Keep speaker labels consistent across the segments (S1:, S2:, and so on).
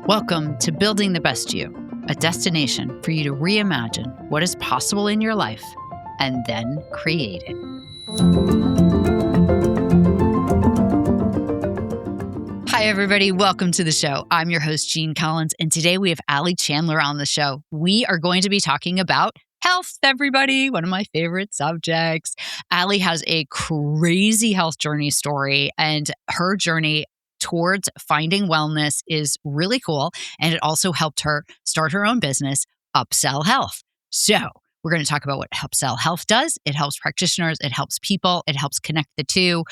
S1: Welcome to Building the Best You, a destination for you to reimagine what is possible in your life and then create it. Hi, everybody. Welcome to the show. I'm your host, Jeanne Collins, and today we have Allie Chandler on the show. We are going to be talking about health, everybody. One of my favorite subjects. Allie has a crazy health journey story, and her journey towards finding wellness is really cool. And it also helped her start her own business, Upsell Health. So we're going to talk about what Upsell Health does. It helps practitioners. It helps people. It helps connect the two.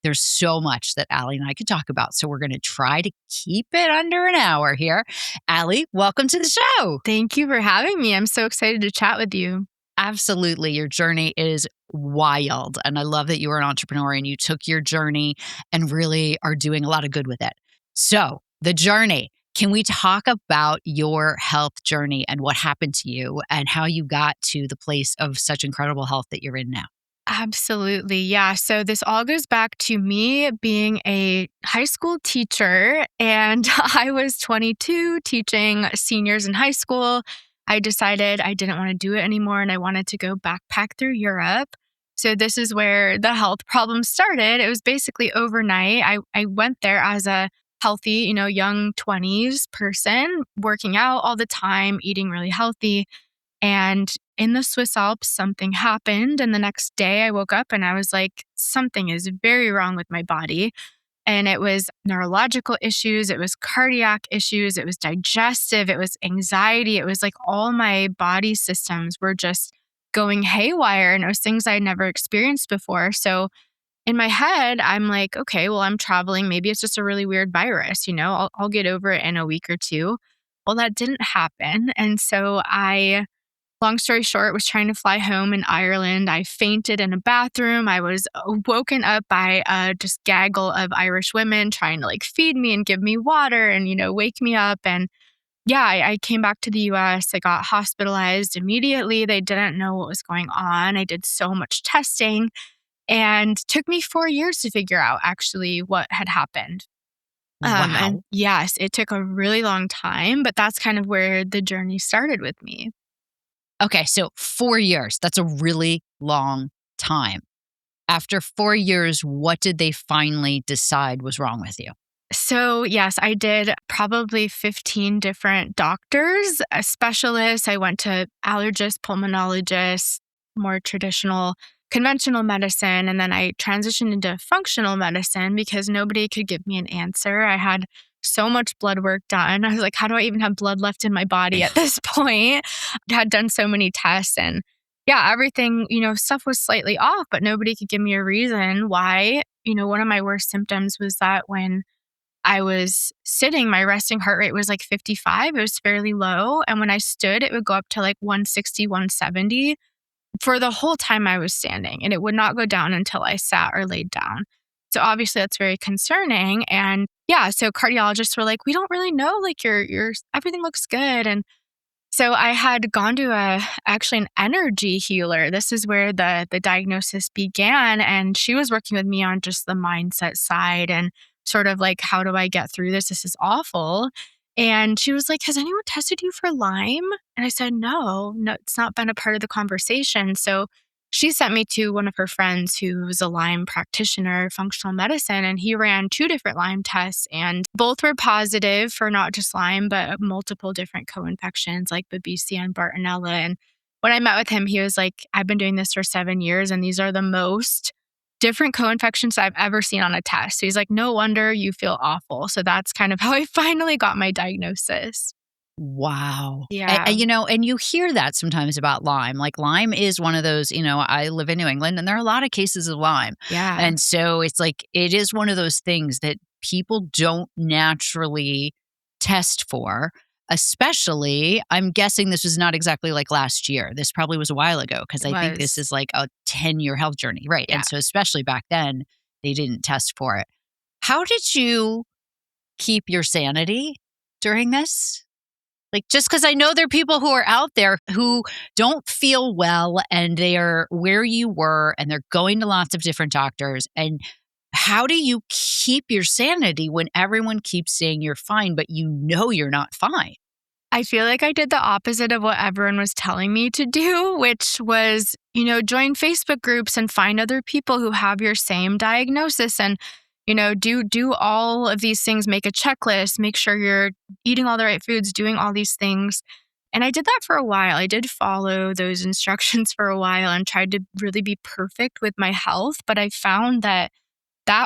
S1: There's so much that Allie and I could talk about. So we're going to try to keep it under an hour here. Allie, welcome to the show.
S2: Thank you for having me. I'm so excited to chat with you.
S1: Absolutely. Your journey is wild. And I love that you are an entrepreneur and you took your journey and really are doing a lot of good with it. So the journey, can we talk about your health journey and what happened to you and how you got to the place of such incredible health that you're in now?
S2: Absolutely. Yeah. So this all goes back to me being a high school teacher, and I was 22 teaching seniors in high school. I decided I didn't want to do it anymore and I wanted to go backpack through Europe. So this is where the health problems started. It was basically overnight. I went there as a healthy, young 20s person, working out all the time, eating really healthy. And in the Swiss Alps, something happened. And the next day I woke up and I was like, something is very wrong with my body. And it was neurological issues, it was cardiac issues, it was digestive, it was anxiety. It was like all my body systems were just going haywire. And it was things I'd never experienced before. So in my head, I'm like, okay, well, I'm traveling. Maybe it's just a really weird virus, I'll get over it in a week or two. Well, that didn't happen. And so long story short, was trying to fly home in Ireland. I fainted in a bathroom. I was woken up by just gaggle of Irish women trying to feed me and give me water and, wake me up. And yeah, I came back to the US. I got hospitalized immediately. They didn't know what was going on. I did so much testing and took me 4 years to figure out actually what had happened.
S1: Wow.
S2: And yes, it took a really long time, but that's kind of where the journey started with me.
S1: Okay, so 4 years, that's a really long time. After 4 years, what did they finally decide was wrong with you?
S2: So yes, I did probably 15 different doctors, a specialist. I went to allergist, pulmonologist, more traditional, conventional medicine. And then I transitioned into functional medicine because nobody could give me an answer. I had so much blood work done. I was like, how do I even have blood left in my body at this point? I had done so many tests and yeah, everything, stuff was slightly off, but nobody could give me a reason why. One of my worst symptoms was that when I was sitting, my resting heart rate was 55. It was fairly low. And when I stood, it would go up to 160, 170 for the whole time I was standing. And it would not go down until I sat or laid down. So obviously that's very concerning. And yeah, so cardiologists were like, we don't really know, your everything looks good. And so I had gone to actually an energy healer. This is where the diagnosis began. And she was working with me on just the mindset side and sort of how do I get through this? This is awful. And she was like, has anyone tested you for Lyme? And I said, no, it's not been a part of the conversation. So she sent me to one of her friends who was a Lyme practitioner, functional medicine, and he ran 2 different Lyme tests, and both were positive for not just Lyme, but multiple different co-infections like Babesia and Bartonella. And when I met with him, he was like, I've been doing this for 7 years, and these are the most different co-infections I've ever seen on a test. So he's like, no wonder you feel awful. So that's kind of how I finally got my diagnosis.
S1: Wow.
S2: Yeah.
S1: And you hear that sometimes about Lyme. Lyme is one of those, I live in New England and there are a lot of cases of Lyme.
S2: Yeah.
S1: And so it is one of those things that people don't naturally test for, especially, I'm guessing this was not exactly like last year. This probably was a while ago because I think this is a 10-year health journey. Right.
S2: Yeah.
S1: And so especially back then, they didn't test for it. How did you keep your sanity during this? Just because I know there are people who are out there who don't feel well and they are where you were and they're going to lots of different doctors. And how do you keep your sanity when everyone keeps saying you're fine, but you know you're not fine?
S2: I feel like I did the opposite of what everyone was telling me to do, which was, join Facebook groups and find other people who have your same diagnosis and, do all of these things, make a checklist, make sure you're eating all the right foods, doing all these things. And I did that for a while. I did follow those instructions for a while and tried to really be perfect with my health. But I found that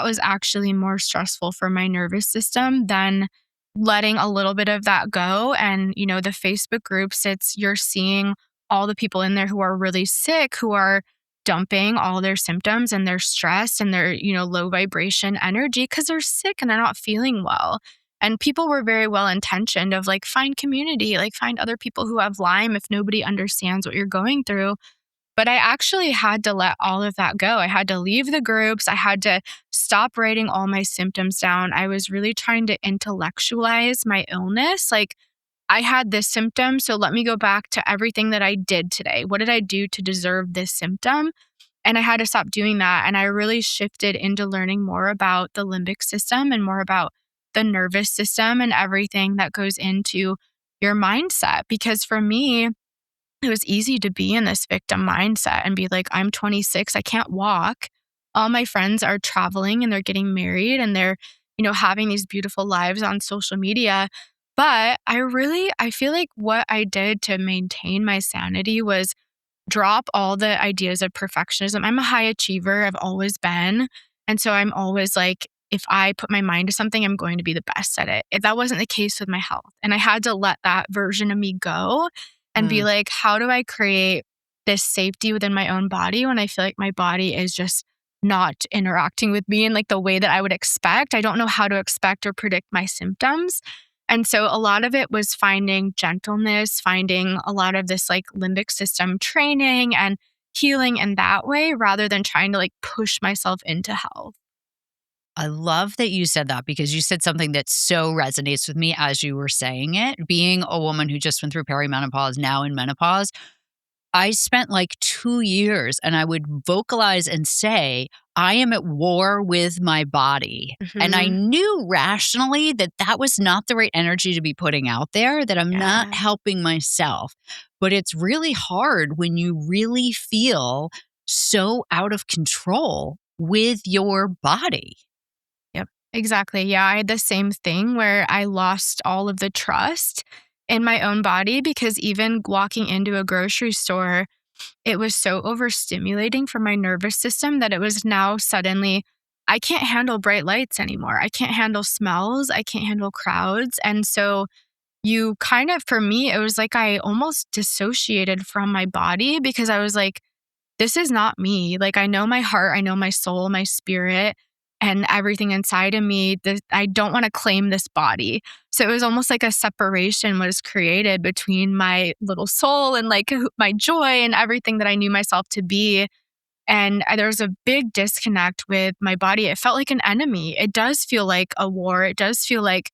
S2: was actually more stressful for my nervous system than letting a little bit of that go. And, the Facebook groups, you're seeing all the people in there who are really sick, who are dumping all their symptoms and they're stressed and they're, low vibration energy because they're sick and they're not feeling well. And people were very well intentioned of like, find community, like find other people who have Lyme if nobody understands what you're going through. But I actually had to let all of that go. I had to leave the groups. I had to stop writing all my symptoms down. I was really trying to intellectualize my illness. Like, I had this symptom, so let me go back to everything that I did today. What did I do to deserve this symptom? And I had to stop doing that. And I really shifted into learning more about the limbic system and more about the nervous system and everything that goes into your mindset. Because for me, it was easy to be in this victim mindset and be like, I'm 26, I can't walk. All my friends are traveling and they're getting married and they're, having these beautiful lives on social media. But I feel like what I did to maintain my sanity was drop all the ideas of perfectionism. I'm a high achiever, I've always been. And so I'm always like, if I put my mind to something, I'm going to be the best at it. That wasn't the case with my health. And I had to let that version of me go and be
S1: Mm.
S2: like, how do I create this safety within my own body when I feel like my body is just not interacting with me in like the way that I would expect? I don't know how to expect or predict my symptoms. And so a lot of it was finding gentleness, finding a lot of this like limbic system training and healing in that way rather than trying to like push myself into health.
S1: I love that you said that because you said something that so resonates with me as you were saying it. Being a woman who just went through perimenopause, now in menopause, I spent like 2 years and I would vocalize and say, I am at war with my body. And I
S2: Hmm.
S1: knew rationally that that was not the right energy to be putting out there, that I'm not
S2: Yeah.
S1: helping myself. But it's really hard when you really feel so out of control with your body.
S2: Yep. Exactly. Yeah. I had the same thing where I lost all of the trust in my own body because even walking into a grocery store, it was so overstimulating for my nervous system that it was now suddenly, I can't handle bright lights anymore. I can't handle smells. I can't handle crowds. And so you kind of, for me, it was like I almost dissociated from my body because I was like, this is not me. Like, I know my heart, I know my soul, my spirit, and everything inside of me. I don't want to claim this body. So it was almost like a separation was created between my little soul and like my joy and everything that I knew myself to be. And there was a big disconnect with my body. It felt like an enemy. It does feel like a war. It does feel like,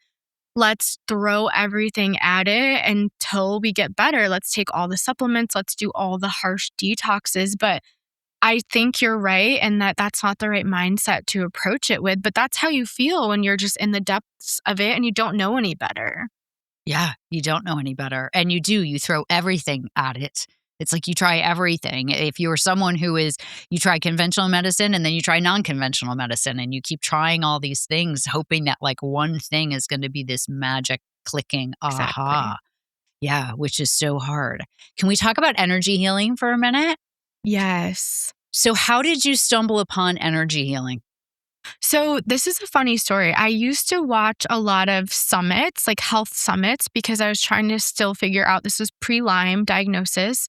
S2: let's throw everything at it until we get better. Let's take all the supplements. Let's do all the harsh detoxes. But I think you're right and that's not the right mindset to approach it with, but that's how you feel when you're just in the depths of it and you don't know any better.
S1: Yeah, you don't know any better. And you do, you throw everything at it. It's like you try everything. If you're someone who is, you try conventional medicine and then you try non conventional medicine and you keep trying all these things, hoping that like one thing is going to be this magic clicking
S2: Exactly.
S1: aha. Yeah, which is so hard. Can we talk about energy healing for a minute?
S2: Yes.
S1: So, how did you stumble upon energy healing?
S2: So this is a funny story. I used to watch a lot of summits, like health summits, because I was trying to still figure out this was pre-Lyme diagnosis.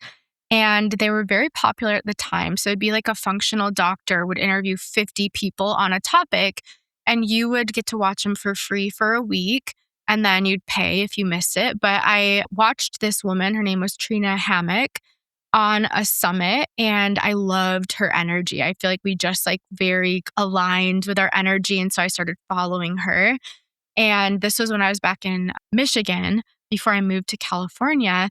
S2: And they were very popular at the time. So it'd be like a functional doctor would interview 50 people on a topic, and you would get to watch them for free for a week. And then you'd pay if you missed it. But I watched this woman, her name was Trina Hammock, on a summit and I loved her energy. I feel like we just like very aligned with our energy. And so I started following her. And this was when I was back in Michigan before I moved to California.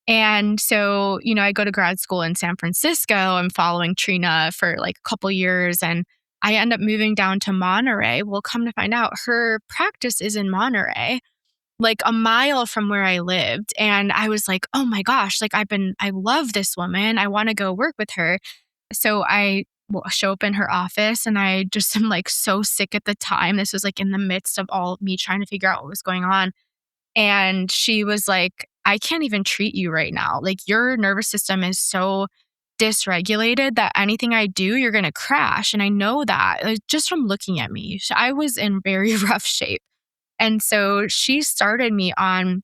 S2: And so, I go to grad school in San Francisco. I'm following Trina for like a couple years. And I end up moving down to Monterey. Well, come to find out, her practice is in Monterey, like a mile from where I lived. And I was like, oh my gosh, like I love this woman. I want to go work with her. So I will show up in her office and I just am like so sick at the time. This was like in the midst of all me trying to figure out what was going on. And she was like, I can't even treat you right now. Like your nervous system is so dysregulated that anything I do, you're going to crash. And I know that just from looking at me. So I was in very rough shape. And so she started me on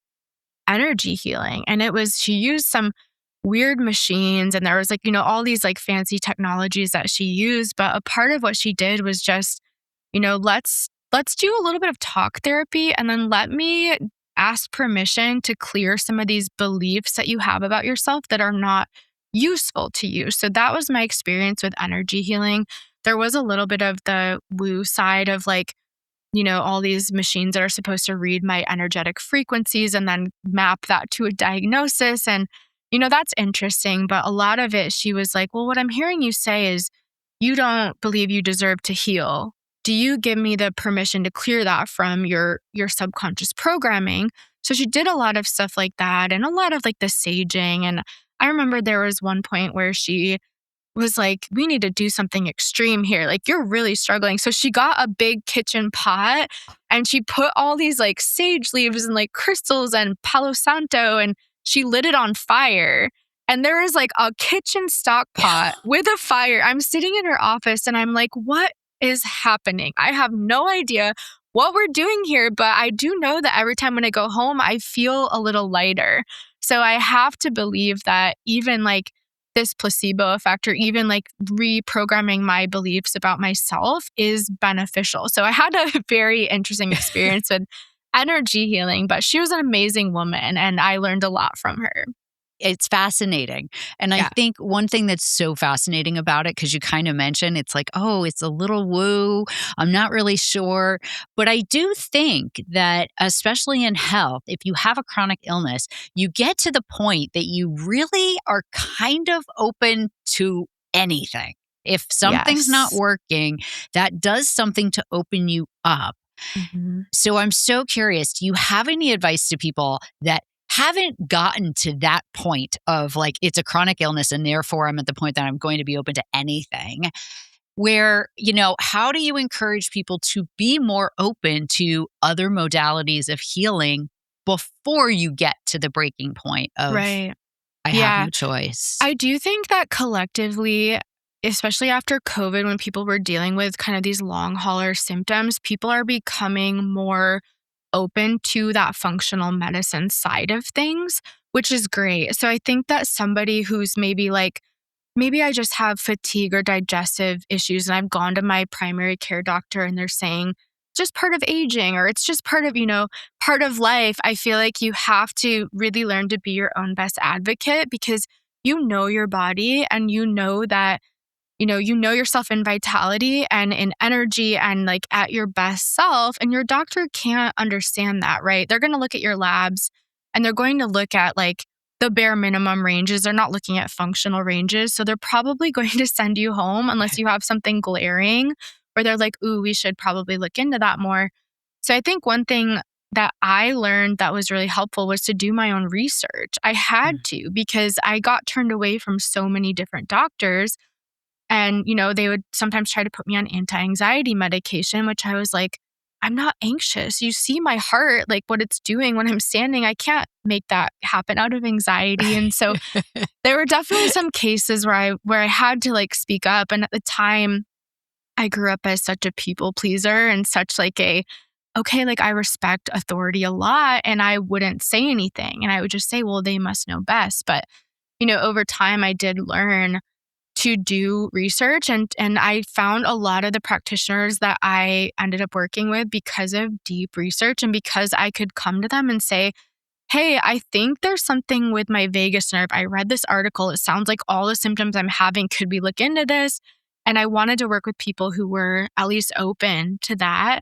S2: energy healing. And she used some weird machines and there was like, all these like fancy technologies that she used. But a part of what she did was just, let's do a little bit of talk therapy and then let me ask permission to clear some of these beliefs that you have about yourself that are not useful to you. So that was my experience with energy healing. There was a little bit of the woo side of like, all these machines that are supposed to read my energetic frequencies and then map that to a diagnosis. And, that's interesting. But a lot of it, she was like, well, what I'm hearing you say is you don't believe you deserve to heal. Do you give me the permission to clear that from your subconscious programming? So she did a lot of stuff like that and a lot of like the saging. And I remember there was one point where she was like, we need to do something extreme here. Like, you're really struggling. So she got a big kitchen pot and she put all these like sage leaves and like crystals and Palo Santo and she lit it on fire. And there was like a kitchen stock pot with a fire. I'm sitting in her office and I'm like, what is happening? I have no idea what we're doing here, but I do know that every time when I go home, I feel a little lighter. So I have to believe that even like this placebo effect or even like reprogramming my beliefs about myself is beneficial. So I had a very interesting experience with energy healing, but she was an amazing woman and I learned a lot from her.
S1: It's fascinating. And I
S2: Yeah.
S1: think one thing that's so fascinating about it, because you kind of mentioned it's like, oh, it's a little woo. I'm not really sure. But I do think that, especially in health, if you have a chronic illness, you get to the point that you really are kind of open to anything. If something's not
S2: Yes.
S1: working, that does something to open you up.
S2: Mhm.
S1: So I'm so curious, do you have any advice to people that haven't gotten to that point of like, it's a chronic illness and therefore I'm at the point that I'm going to be open to anything? Where, how do you encourage people to be more open to other modalities of healing before you get to the breaking point of,
S2: Right.
S1: I have
S2: Yeah.
S1: no choice?
S2: I do think that collectively, especially after COVID, when people were dealing with kind of these long hauler symptoms, people are becoming more open to that functional medicine side of things, which is great. So I think that somebody who's maybe like, maybe I just have fatigue or digestive issues and I've gone to my primary care doctor and they're saying, just part of aging or it's just part of, part of life. I feel like you have to really learn to be your own best advocate because you know your body and you know that you know yourself in vitality and in energy and like at your best self. And your doctor can't understand that, right? They're going to look at your labs and they're going to look at like the bare minimum ranges. They're not looking at functional ranges. So they're probably going to send you home unless you have something glaring or they're like, ooh, we should probably look into that more. So I think one thing that I learned that was really helpful was to do my own research. I had
S1: Mm.
S2: to because I got turned away from so many different doctors and, they would sometimes try to put me on anti-anxiety medication, which I was like, I'm not anxious. You see my heart, like what it's doing when I'm standing. I can't make that happen out of anxiety. And so there were definitely some cases where I had to like speak up. And at the time, I grew up as such a people pleaser and such like okay, like I respect authority a lot and I wouldn't say anything. And I would just say, well, they must know best. But, over time I did learn to do research and I found a lot of the practitioners that I ended up working with because of deep research and because I could come to them and say, hey, I think there's something with my vagus nerve. I read this article. It sounds like all the symptoms I'm having. Could we look into this? And I wanted to work with people who were at least open to that.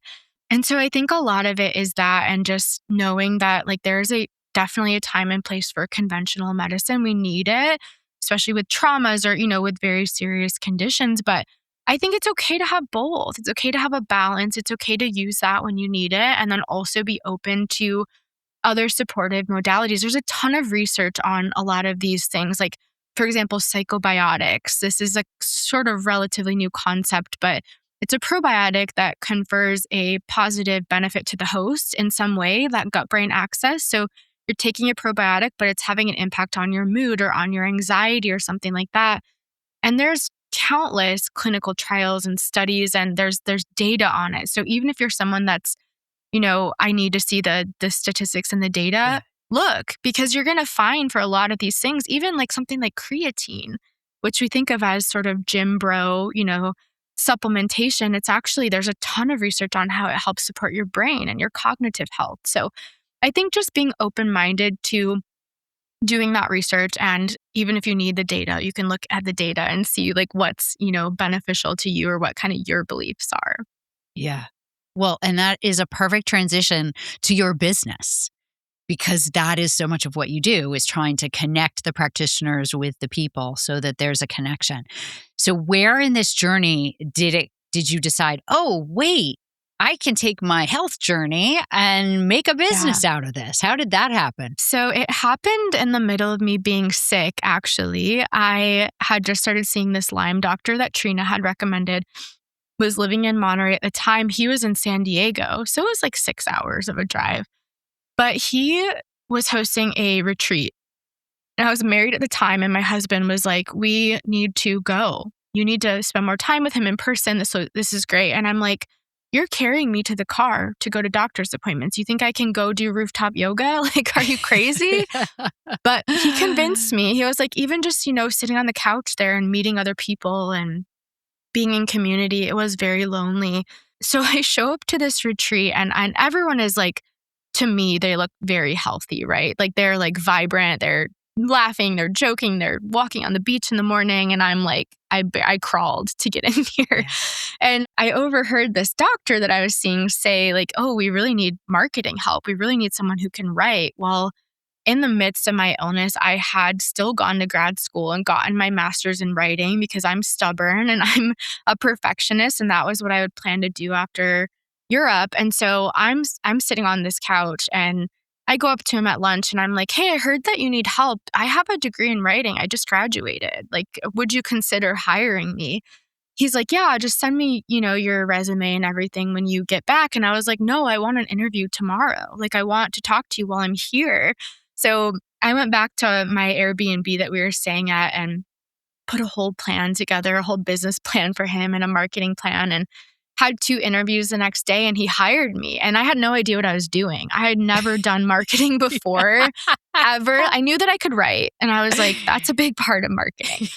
S2: And so I think a lot of it is that and just knowing that like there's definitely a time and place for conventional medicine. We need it, especially with traumas or, with very serious conditions. But I think it's okay to have both. It's okay to have a balance. It's okay to use that when you need it, and then also be open to other supportive modalities. There's a ton of research on a lot of these things, like, for example, psychobiotics. This is a sort of relatively new concept, but it's a probiotic that confers a positive benefit to the host in some way, that gut brain axis. So you're taking a probiotic, but it's having an impact on your mood or on your anxiety or something like that. And there's countless clinical trials and studies, and there's data on it. So even if you're someone that's, I need to see the statistics and the
S1: Yeah.
S2: data, look, because you're going to find for a lot of these things, even like something like creatine, which we think of as sort of gym bro, supplementation. It's actually, there's a ton of research on how it helps support your brain and your cognitive health. So I think just being open-minded to doing that research, and even if you need the data, you can look at the data and see like what's, beneficial to you or what kind of your beliefs are.
S1: Yeah. Well, and that is a perfect transition to your business, because that is so much of what you do, is trying to connect the practitioners with the people so that there's a connection. So where in this journey did you decide, "Oh, wait, I can take my health journey and make a
S2: Yeah.
S1: business out of this"? How did that happen?
S2: So it happened in the middle of me being sick, actually. I had just started seeing this Lyme doctor that Trina had recommended, was living in Monterey at the time. He was in San Diego. So it was like 6 hours of a drive. But he was hosting a retreat. And I was married at the time, and my husband was like, "We need to go. You need to spend more time with him in person. This is great." And I'm like, "You're carrying me to the car to go to doctor's appointments. You think I can go do rooftop yoga? Like, are you crazy?" But he convinced me. He was like, even just, sitting on the couch there and meeting other people and being in community, it was very lonely. So I show up to this retreat, and everyone is like, to me, they look very healthy, right? Like they're like vibrant, they're laughing, they're joking, they're walking on the beach in the morning. And I'm like, I crawled to get in here.
S1: Yeah.
S2: And I overheard this doctor that I was seeing say, like, "Oh, we really need marketing help. We really need someone who can write." Well, in the midst of my illness, I had still gone to grad school and gotten my master's in writing because I'm stubborn and I'm a perfectionist. And that was what I would plan to do after Europe. And so I'm sitting on this couch, and I go up to him at lunch and I'm like, "Hey, I heard that you need help. I have a degree in writing. I just graduated. Like, would you consider hiring me?" He's like, "Yeah, just send me, your resume and everything when you get back." And I was like, "No, I want an interview tomorrow. Like, I want to talk to you while I'm here." So I went back to my Airbnb that we were staying at and put a whole plan together, a whole business plan for him and a marketing plan, and had 2 interviews the next day, and he hired me. And I had no idea what I was doing. I had never done marketing before, ever. I knew that I could write, and I was like, that's a big part of marketing.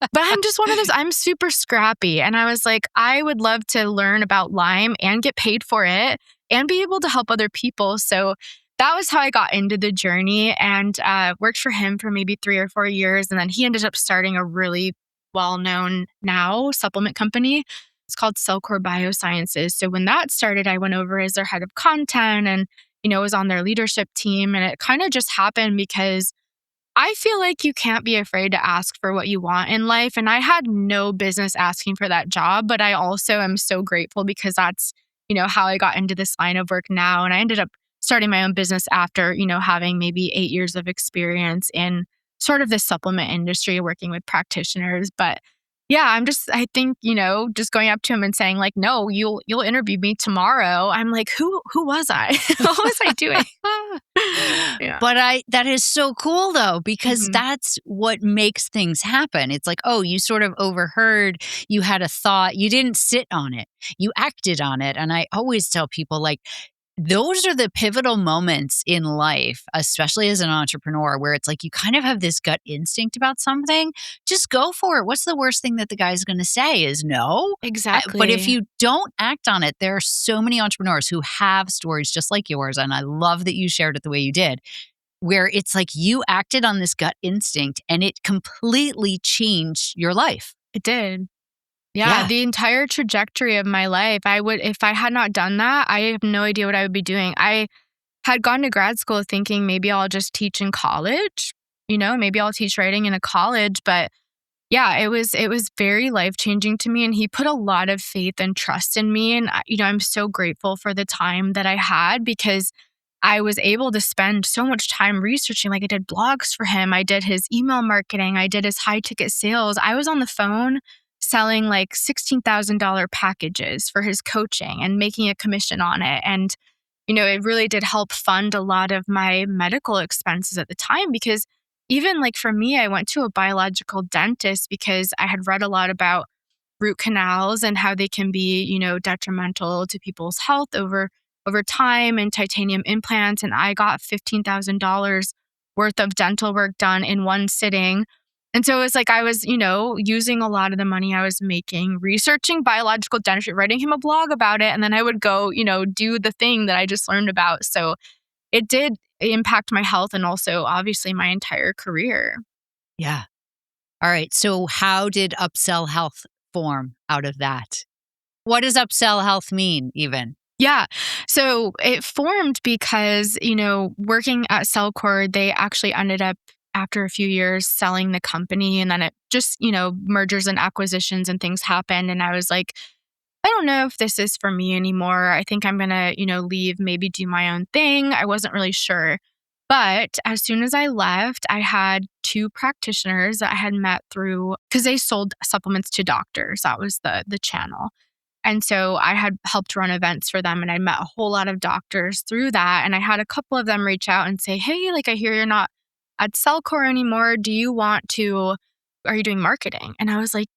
S2: But I'm just one of those, I'm super scrappy. And I was like, I would love to learn about Lyme and get paid for it and be able to help other people. So that was how I got into the journey, and worked for him for maybe 3 or 4 years. And then he ended up starting a really well-known now supplement company. It's called Cellcore Biosciences. So when that started, I went over as their head of content and, was on their leadership team. And it kind of just happened because I feel like you can't be afraid to ask for what you want in life. And I had no business asking for that job, but I also am so grateful because that's, how I got into this line of work now. And I ended up starting my own business after, having maybe 8 years of experience in sort of the supplement industry, working with practitioners. But yeah, I think, just going up to him and saying like, "No, you'll interview me tomorrow." I'm like, who was I? What was I doing? Yeah.
S1: But that is so cool though, because
S2: Mhm.
S1: that's what makes things happen. It's like, oh, you sort of overheard, you had a thought, you didn't sit on it, you acted on it. And I always tell people, like, those are the pivotal moments in life, especially as an entrepreneur, where it's like you kind of have this gut instinct about something. Just go for it. What's the worst thing that the guy's going to say is no? But if
S2: Exactly.
S1: you don't act on it, there are so many entrepreneurs who have stories just like yours. And I love that you shared it the way you did, where it's like you acted on this gut instinct and it completely changed your life.
S2: It did. Yeah,
S1: Yeah.
S2: the entire trajectory of my life, if I had not done that, I have no idea what I would be doing. I had gone to grad school thinking maybe I'll just teach in college, maybe I'll teach writing in a college, but Yeah, it was very life-changing to me, and he put a lot of faith and trust in me, and I'm so grateful for the time that I had because I was able to spend so much time researching. Like, I did blogs for him, I did his email marketing, I did his high-ticket sales. I was on the phone selling, like, $16,000 packages for his coaching and making a commission on it, and it really did help fund a lot of my medical expenses at the time because even like for me, I went to a biological dentist because I had read a lot about root canals and how they can be, detrimental to people's health over time and titanium implants. And I got $15,000 worth of dental work done in one sitting. And so it was like I was, using a lot of the money I was making, researching biological dentistry, writing him a blog about it. And then I would go, do the thing that I just learned about. So it did impact my health and also obviously my entire career.
S1: Yeah. All right. So how did Upsell Health form out of that? What does Upsell Health mean even?
S2: Yeah. So it formed because, working at Cellcore, they actually ended up after a few years selling the company and then it just, mergers and acquisitions and things happened. And I was like, I don't know if this is for me anymore. I think I'm going to, leave, maybe do my own thing. I wasn't really sure. But as soon as I left, I had two practitioners that I had met through because they sold supplements to doctors. That was the channel. And so I had helped run events for them and I met a whole lot of doctors through that. And I had a couple of them reach out and say, hey, like I hear you're not at Cellcore anymore. Are you doing marketing? And I was like,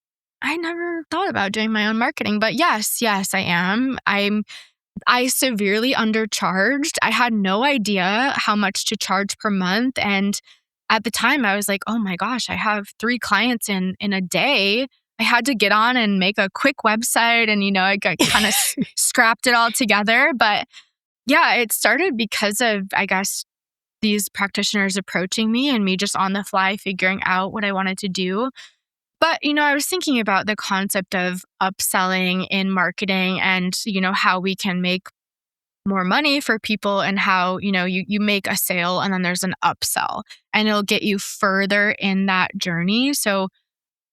S2: I never thought about doing my own marketing, but yes, I am. I severely undercharged. I had no idea how much to charge per month. And at the time I was like, oh my gosh, I have 3 clients in a day. I had to get on and make a quick website and, I got kind of scrapped it all together. But yeah, it started because of, I guess, these practitioners approaching me and me just on the fly figuring out what I wanted to do. But, I was thinking about the concept of upselling in marketing and, how we can make more money for people and how, you make a sale and then there's an upsell and it'll get you further in that journey. So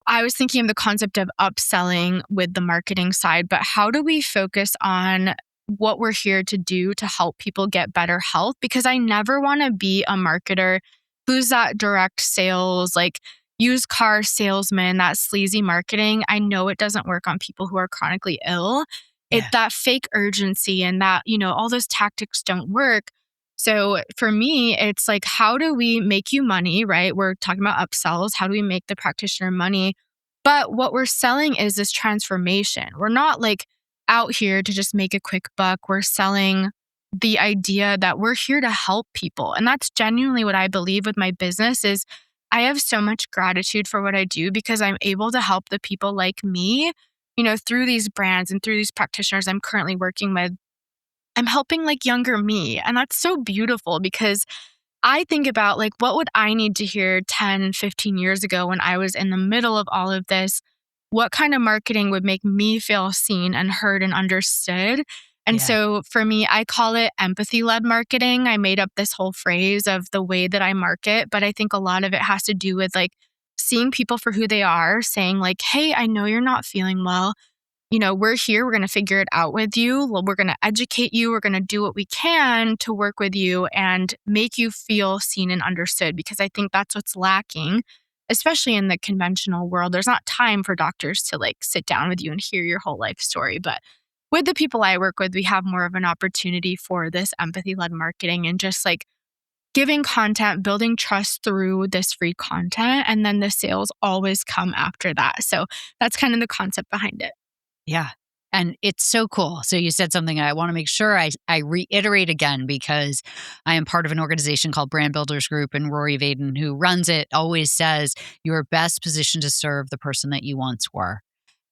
S2: I was thinking of the concept of upselling with the marketing side, but how do we focus on what we're here to do to help people get better health? Because I never want to be a marketer who's that direct sales, like used car salesman, that sleazy marketing. I know it doesn't work on people who are chronically ill.
S1: Yeah.
S2: That fake urgency and that, all those tactics don't work. So for me, it's like, how do we make you money, right? We're talking about upsells. How do we make the practitioner money? But what we're selling is this transformation. We're not like out here to just make a quick buck. We're selling the idea that we're here to help people. And that's genuinely what I believe with my business is I have so much gratitude for what I do because I'm able to help the people like me, through these brands and through these practitioners I'm currently working with. I'm helping like younger me. And that's so beautiful because I think about like, what would I need to hear 10, 15 years ago when I was in the middle of all of this? What kind of marketing would make me feel seen and heard and understood? And
S1: Yeah.
S2: so for me, I call it empathy led marketing. I made up this whole phrase of the way that I market, but I think a lot of it has to do with like seeing people for who they are, saying like, hey, I know you're not feeling well. We're here. We're going to figure it out with you. We're going to educate you. We're going to do what we can to work with you and make you feel seen and understood because I think that's what's lacking, especially in the conventional world. There's not time for doctors to like sit down with you and hear your whole life story. But with the people I work with, we have more of an opportunity for this empathy led marketing and just like giving content, building trust through this free content. And then the sales always come after that. So that's kind of the concept behind it.
S1: Yeah. And it's so cool. So you said something I want to make sure I reiterate again because I am part of an organization called Brand Builders Group, and Rory Vaden, who runs it, always says you're best positioned to serve the person that you once were.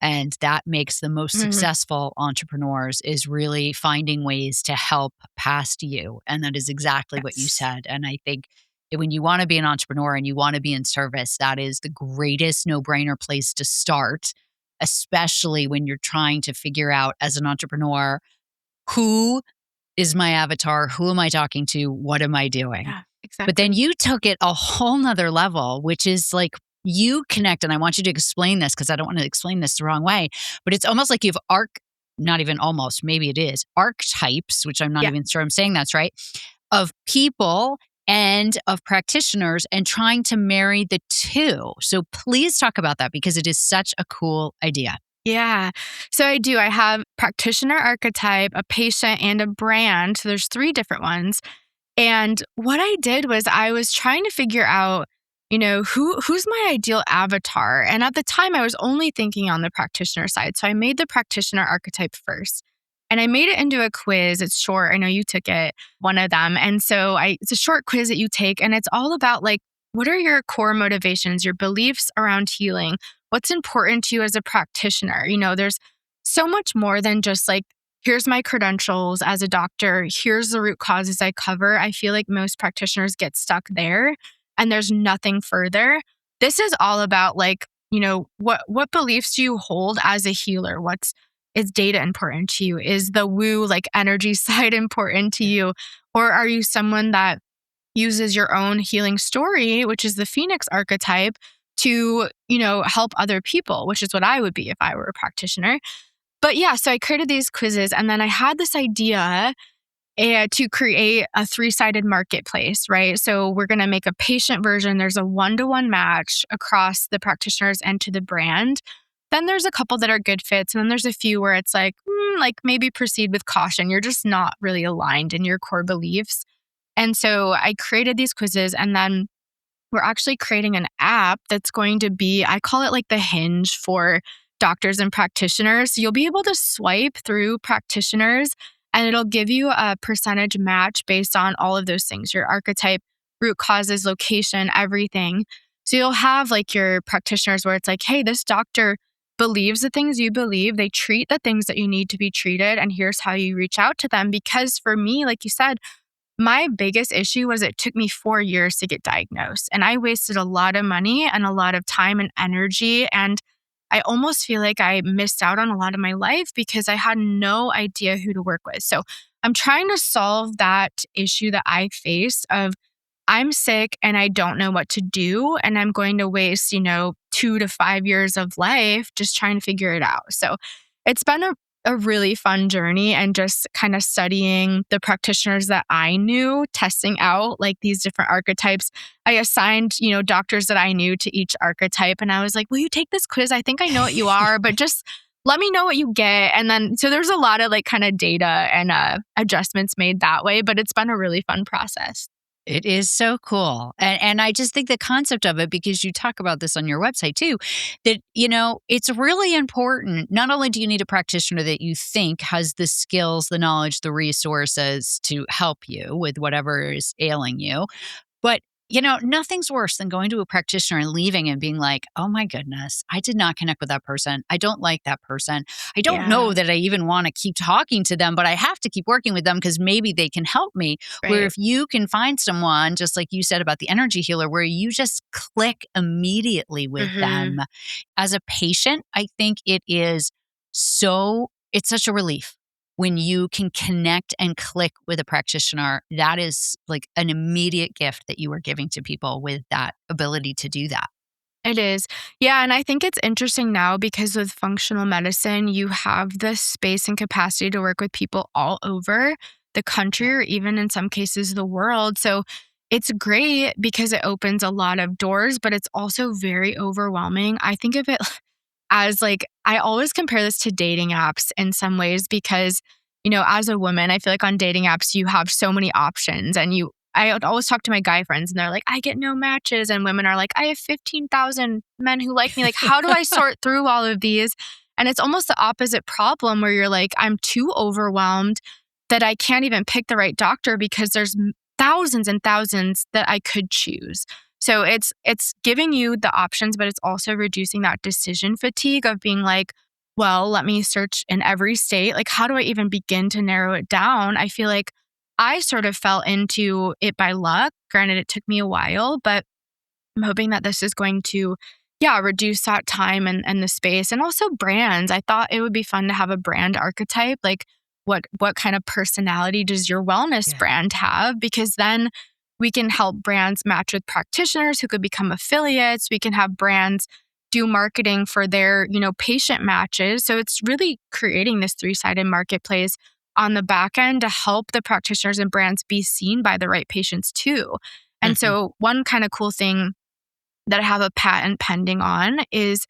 S1: And that makes the most
S2: Mhm.
S1: successful entrepreneurs is really finding ways to help past you. And that is exactly what you
S2: Yes.
S1: said. And I think that when you want to be an entrepreneur and you want to be in service, that is the greatest no-brainer place to start, especially when you're trying to figure out as an entrepreneur, who is my avatar? Who am I talking to? What am I doing?
S2: Yeah,
S1: But then
S2: exactly.
S1: you took it a whole nother level, which is like you connect, and I want you to explain this because I don't want to explain this the wrong way, but it's almost like you have not even almost, maybe it is, archetypes, which I'm not
S2: Yeah.
S1: even sure I'm saying that's right, of people and of practitioners and trying to marry the two. So please talk about that because it is such a cool idea.
S2: Yeah. So I do. I have practitioner archetype, a patient, and a brand. So there's three different ones. And what I did was I was trying to figure out, who's my ideal avatar. And at the time, I was only thinking on the practitioner side. So I made the practitioner archetype first. And I made it into a quiz. It's short. I know you took it, one of them. And so it's a short quiz that you take. And it's all about like, what are your core motivations, your beliefs around healing? What's important to you as a practitioner? There's so much more than just like, here's my credentials as a doctor. Here's the root causes I cover. I feel like most practitioners get stuck there and there's nothing further. This is all about like, what beliefs do you hold as a healer? Is data important to you? Is the woo like energy side important to you? Or are you someone that uses your own healing story, which is the Phoenix archetype, to, help other people, which is what I would be if I were a practitioner. But yeah, so I created these quizzes and then I had this idea to create a three-sided marketplace, right? So we're going to make a patient version. There's a one-to-one match across the practitioners and to the brand. Then there's a couple that are good fits. And then there's a few where it's like maybe proceed with caution. You're just not really aligned in your core beliefs. And so I created these quizzes and then we're actually creating an app that's going to be, I call it like the hinge for doctors and practitioners. So you'll be able to swipe through practitioners and it'll give you a percentage match based on all of those things, your archetype, root causes, location, everything. So you'll have like your practitioners where it's like, hey, this doctor believes the things you believe. They treat the things that you need to be treated. And here's how you reach out to them. Because for me, like you said, my biggest issue was it took me 4 years to get diagnosed, and I wasted a lot of money and a lot of time and energy, and I almost feel like I missed out on a lot of my life because I had no idea who to work with. So I'm trying to solve that issue that I faced of I'm sick and I don't know what to do, and I'm going to waste, 2 to 5 years of life just trying to figure it out. So it's been a really fun journey and just kind of studying the practitioners that I knew, testing out like these different archetypes. I assigned, doctors that I knew to each archetype. And I was like, will you take this quiz? I think I know what you are, but just let me know what you get. And then, so there's a lot of like kind of data and adjustments made that way, but it's been a really fun process.
S1: It is so cool. And I just think the concept of it, because you talk about this on your website too, that, it's really important. Not only do you need a practitioner that you think has the skills, the knowledge, the resources to help you with whatever is ailing you, but nothing's worse than going to a practitioner and leaving and being like, oh my goodness, I did not connect with that person. I don't like that person. I don't
S2: Yeah,
S1: know that I even want to keep talking to them, but I have to keep working with them because maybe they can help me. Where
S2: right.
S1: if you can find someone, just like you said about the energy healer, where you just click immediately with them
S2: Hmm.
S1: as a patient, I think it's such a relief when you can connect and click with a practitioner. That is like an immediate gift that you are giving to people with that ability to do that.
S2: It is. Yeah. And I think it's interesting now because with functional medicine, you have the space and capacity to work with people all over the country
S1: Yeah.
S2: or even in some cases the world. So it's great because it opens a lot of doors, but it's also very overwhelming. I think of it as like, I always compare this to dating apps in some ways because, as a woman, I feel like on dating apps, you have so many options and I would always talk to my guy friends and they're like, I get no matches. And women are like, I have 15,000 men who like me. Like, how do I sort through all of these? And it's almost the opposite problem where you're like, I'm too overwhelmed that I can't even pick the right doctor because there's thousands and thousands that I could choose. So it's giving you the options, but it's also reducing that decision fatigue of being like, well, let me search in every state. Like, how do I even begin to narrow it down? I feel like I sort of fell into it by luck. Granted, it took me a while, but I'm hoping that this is going to, yeah, reduce that time and the space and also brands. I thought it would be fun to have a brand archetype. Like what kind of personality does your wellness
S1: Yeah.
S2: brand have? Because then We can help brands match with practitioners who could become affiliates. We can have brands do marketing for their, patient matches. So it's really creating this three-sided marketplace on the back end to help the practitioners and brands be seen by the right patients too. And
S1: Mhm.
S2: so one kind of cool thing that I have a patent pending on is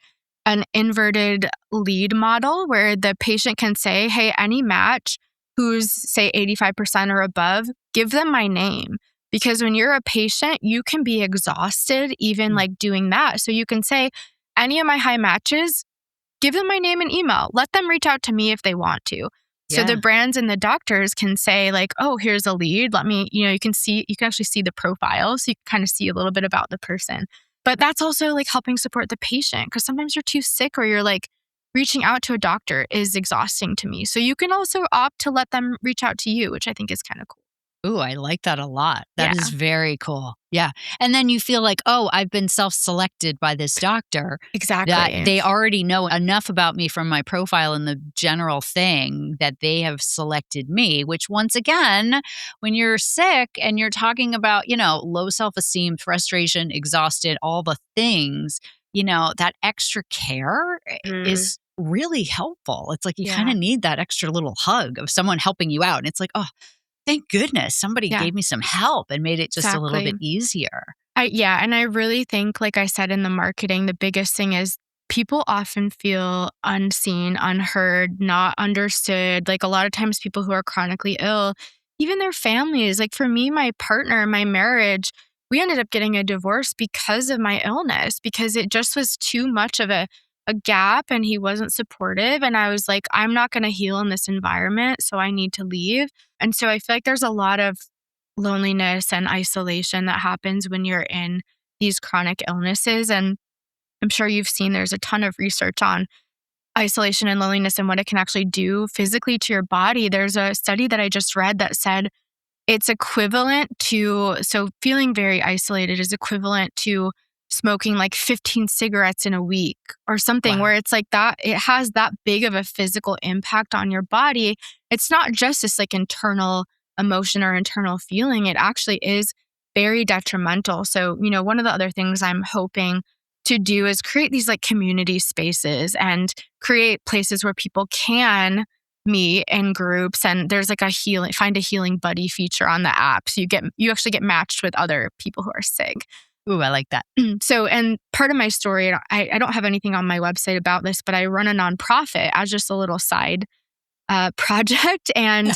S2: an inverted lead model where the patient can say, hey, any match who's say 85% or above, give them my name. Because when you're a patient, you can be exhausted even
S1: Mm.
S2: like doing that. So you can say, any of my high matches, give them my name and email. Let them reach out to me if they want to. So the
S1: Yeah.
S2: brands and the doctors can say like, oh, here's a lead. Let me, you can actually see the profile. So you can kind of see a little bit about the person. But that's also like helping support the patient because sometimes you're too sick or you're like reaching out to a doctor is exhausting to me. So you can also opt to let them reach out to you, which I think is kind of cool.
S1: Ooh, I like that a lot. That is
S2: Yeah,
S1: very cool. Yeah. And then you feel like, oh, I've been self-selected by this doctor that
S2: exactly.
S1: they already know enough about me from my profile and the general thing that they have selected me, which once again, when you're sick and you're talking about, low self-esteem, frustration, exhausted, all the things, that extra care
S2: Mm,
S1: is really helpful. It's like you kind
S2: yeah,
S1: of need that extra little hug of someone helping you out. And it's like, oh, thank goodness somebody
S2: yeah,
S1: gave me some help and made it just a little
S2: exactly.
S1: bit easier.
S2: Yeah, and I really think, like I said in the marketing, the biggest thing is people often feel unseen, unheard, not understood. Like a lot of times, people who are chronically ill, even their families, like for me, my partner, my marriage, we ended up getting a divorce because of my illness, because it just was too much of a gap and he wasn't supportive. And I was like, I'm not going to heal in this environment. So I need to leave. And so I feel like there's a lot of loneliness and isolation that happens when you're in these chronic illnesses. And I'm sure you've seen there's a ton of research on isolation and loneliness and what it can actually do physically to your body. There's a study that I just read that said it's equivalent to, so feeling very isolated is equivalent to smoking like 15 cigarettes in a week or something,
S1: Wow.
S2: where it's like that, it has that big of a physical impact on your body. It's not just this like internal emotion or internal feeling, it actually is very detrimental. So, one of the other things I'm hoping to do is create these like community spaces and create places where people can meet in groups, and there's like find a healing buddy feature on the app. So you actually get matched with other people who are sick.
S1: Ooh, I like that.
S2: So, and part of my story, I don't have anything on my website about this, but I run a nonprofit as just a little side project. And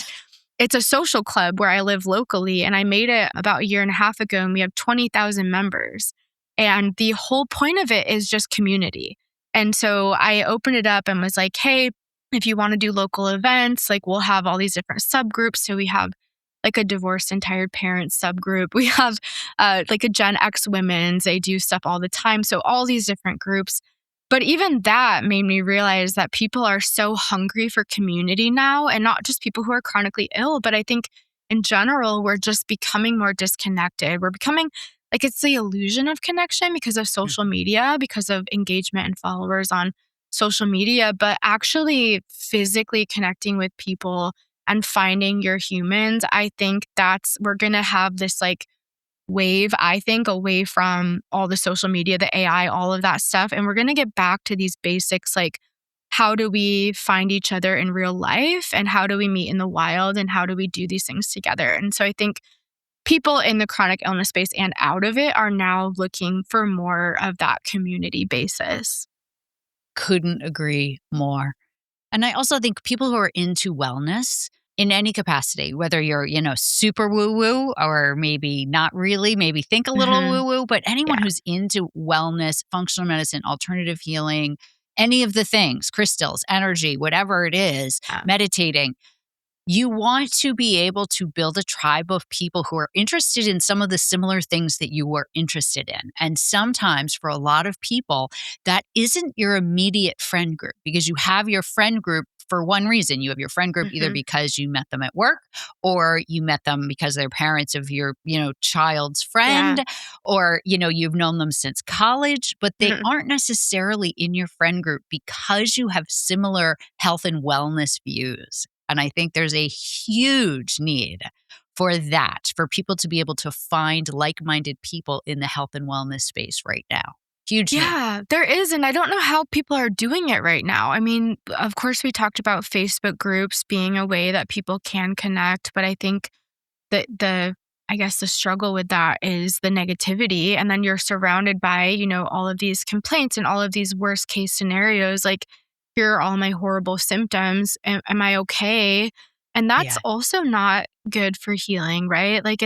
S2: it's a social club where I live locally. And I made it about a year and a half ago, and we have 20,000 members. And the whole point of it is just community. And so I opened it up and was like, hey, if you want to do local events, like we'll have all these different subgroups. So we have like a divorced and tired parents subgroup. We have like a Gen X women's, they do stuff all the time. So all these different groups. But even that made me realize that people are so hungry for community now, and not just people who are chronically ill, but I think in general, we're just becoming more disconnected. We're becoming like it's the illusion of connection because of social
S1: Mhm.
S2: media, because of engagement and followers on social media, but actually physically connecting with people and finding your humans. I think we're going to have this like wave, I think, away from all the social media, the AI, all of that stuff. And we're going to get back to these basics like, how do we find each other in real life? And how do we meet in the wild? And how do we do these things together? And so I think people in the chronic illness space and out of it are now looking for more of that community basis.
S1: Couldn't agree more. And I also think people who are into wellness in any capacity, whether you're, super woo woo or maybe not really, maybe think a little
S2: Hmm.
S1: woo woo, but anyone
S2: Yeah.
S1: who's into wellness, functional medicine, alternative healing, any of the things, crystals, energy, whatever it is,
S2: Yeah.
S1: meditating, you want to be able to build a tribe of people who are interested in some of the similar things that you were interested in. And sometimes for a lot of people, that isn't your immediate friend group because you have your friend group for one reason. You have your friend group either
S2: Hmm.
S1: because you met them at work or you met them because they're parents of your, child's
S2: Yeah.
S1: friend or, you've known them since college, but they
S2: Mhm.
S1: aren't necessarily in your friend group because you have similar health and wellness views. And I think there's a huge need for that, for people to be able to find like-minded people in the health and wellness space right now. Huge need.
S2: Yeah, there is. And I don't know how people are doing it right now. I mean, of course, we talked about Facebook groups being a way that people can connect, but I think that I guess the struggle with that is the negativity. And then you're surrounded by, all of these complaints and all of these worst case scenarios. Like, here are all my horrible symptoms. Am I okay? And that's
S1: Yeah.
S2: also not good for healing, right? Like,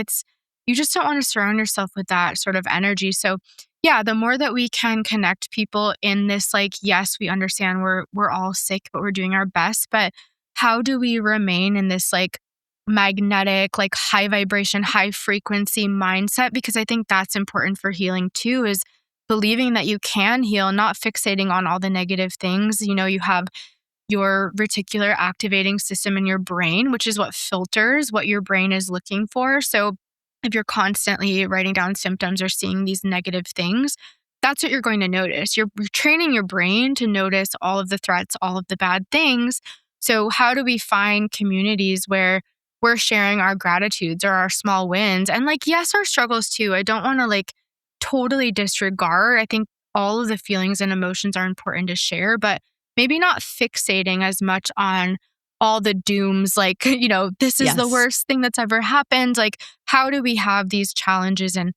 S2: you just don't want to surround yourself with that sort of energy. So, yeah, the more that we can connect people in this, like, yes, we understand we're all sick, but we're doing our best. But how do we remain in this, like, magnetic, like, high vibration, high frequency mindset? Because I think that's important for healing too, is believing that you can heal, not fixating on all the negative things. You have your reticular activating system in your brain, which is what filters what your brain is looking for. So if you're constantly writing down symptoms or seeing these negative things, that's what you're going to notice. You're training your brain to notice all of the threats, all of the bad things. So how do we find communities where we're sharing our gratitudes or our small wins? And, like, yes, our struggles too. I don't want to, like, totally disregard. I think all of the feelings and emotions are important to share, but maybe not fixating as much on all the dooms, like, this is the
S1: Yes.
S2: worst thing that's ever happened. Like, how do we have these challenges and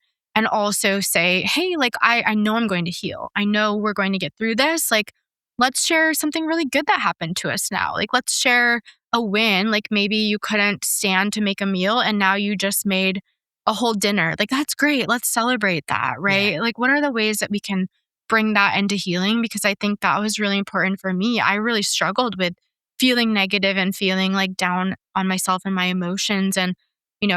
S2: also say, hey, like, I know I'm going to heal. I know we're going to get through this. Like, let's share something really good that happened to us now. Like, let's share a win. Like, maybe you couldn't stand to make a meal and now you just made a whole dinner. Like, that's great. Let's celebrate that,
S1: Yeah.
S2: right? Like, what are the ways that we can bring that into healing? Because I think that was really important for me. I really struggled with feeling negative and feeling, like, down on myself and my emotions. And,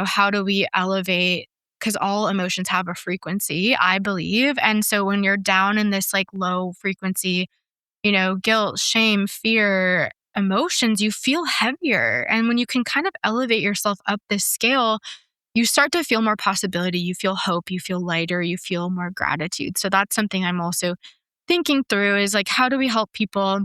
S2: how do we elevate? Because all emotions have a frequency, I believe. And so when you're down in this, like, low frequency, guilt, shame, fear, emotions, you feel heavier. And when you can kind of elevate yourself up this scale, you start to feel more possibility, you feel hope, you feel lighter, you feel more gratitude. So that's something I'm also thinking through, is like, how do we help people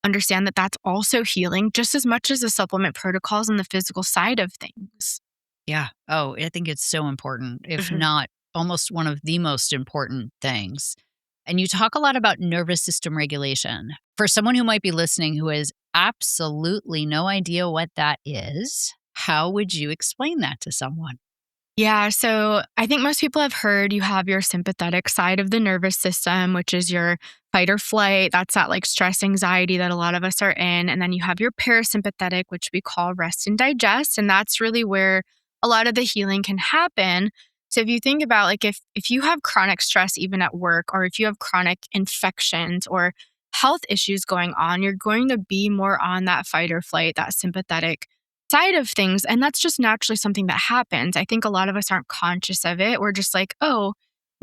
S2: understand that that's also healing just as much as the supplement protocols and the physical side of things?
S1: Yeah. Oh, I think it's so important, if
S2: Mhm.
S1: not almost one of the most important things. And you talk a lot about nervous system regulation. For someone who might be listening who has absolutely no idea what that is, how would you explain that to someone?
S2: Yeah, so I think most people have heard you have your sympathetic side of the nervous system, which is your fight or flight. That's that, like, stress, anxiety that a lot of us are in. And then you have your parasympathetic, which we call rest and digest. And that's really where a lot of the healing can happen. So if you think about, like, if you have chronic stress, even at work, or if you have chronic infections or health issues going on, you're going to be more on that fight or flight, that sympathetic side of things. And that's just naturally something that happens. I think a lot of us aren't conscious of it. We're just like, oh,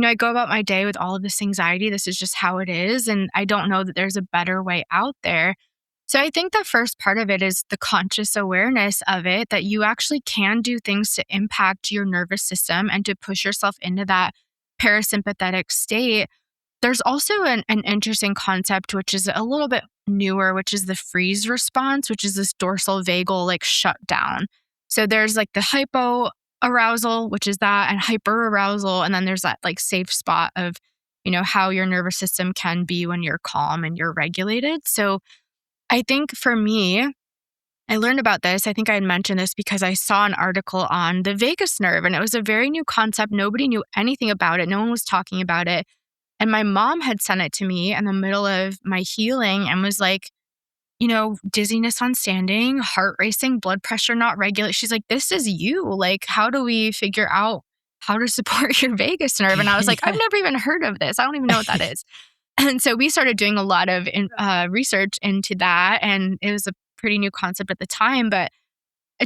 S2: I go about my day with all of this anxiety. This is just how it is. And I don't know that there's a better way out there. So I think the first part of it is the conscious awareness of it, that you actually can do things to impact your nervous system and to push yourself into that parasympathetic state. There's also an interesting concept, which is a little bit newer, which is the freeze response, which is this dorsal vagal, like, shutdown. So there's, like, the hypo arousal, which is that, and hyper arousal. And then there's that, like, safe spot of, how your nervous system can be when you're calm and you're regulated. So I think for me, I learned about this. I think I had mentioned this because I saw an article on the vagus nerve, and it was a very new concept. Nobody knew anything about it. No one was talking about it. And my mom had sent it to me in the middle of my healing and was like, dizziness on standing, heart racing, blood pressure not regular. She's like, this is you. Like, how do we figure out how to support your vagus nerve? And I was like, I've
S1: Yeah.
S2: never even heard of this. I don't even know what that is. And so we started doing a lot of research into that. And it was a pretty new concept at the time. But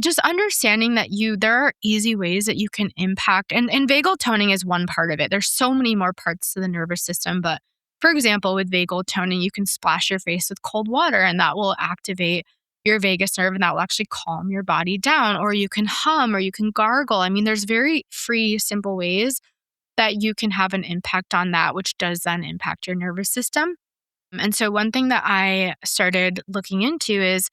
S2: just understanding that there are easy ways that you can impact, and vagal toning is one part of it. There's so many more parts to the nervous system, but for example, with vagal toning, you can splash your face with cold water and that will activate your vagus nerve and that will actually calm your body down. Or you can hum or you can gargle. I mean, there's very free, simple ways that you can have an impact on that, which does then impact your nervous system. And so one thing that I started looking into is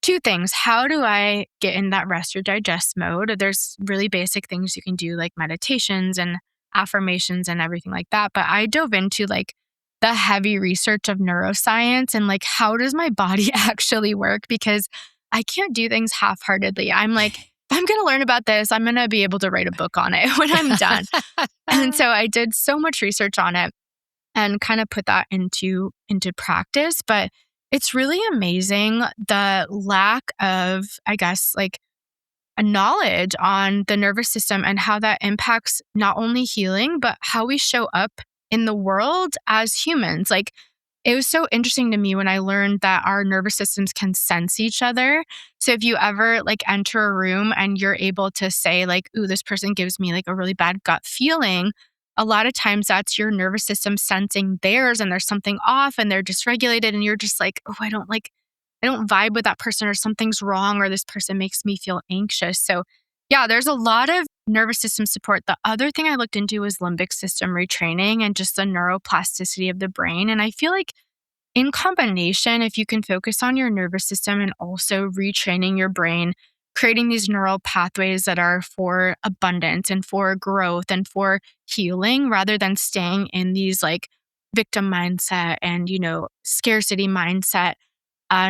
S2: two things. How do I get in that rest or digest mode? There's really basic things you can do, like meditations and affirmations and everything like that. But I dove into like the heavy research of neuroscience and like, how does my body actually work? Because I can't do things half heartedly. I'm like, if I'm going to learn about this, I'm going to be able to write a book on it when I'm done. And so I did so much research on it and kind of put that into practice. But it's really amazing the lack of, I guess, like a knowledge on the nervous system and how that impacts not only healing, but how we show up in the world as humans. Like, it was so interesting to me when I learned that our nervous systems can sense each other. So if you ever like enter a room and you're able to say like, ooh, this person gives me like a really bad gut feeling, a lot of times that's your nervous system sensing theirs and there's something off and they're dysregulated and you're just like, oh, I don't vibe with that person or something's wrong or this person makes me feel anxious. So yeah, there's a lot of nervous system support. The other thing I looked into was limbic system retraining and just the neuroplasticity of the brain. And I feel like in combination, if you can focus on your nervous system and also retraining your brain, creating these neural pathways that are for abundance and for growth and for healing rather than staying in these like victim mindset and, scarcity mindset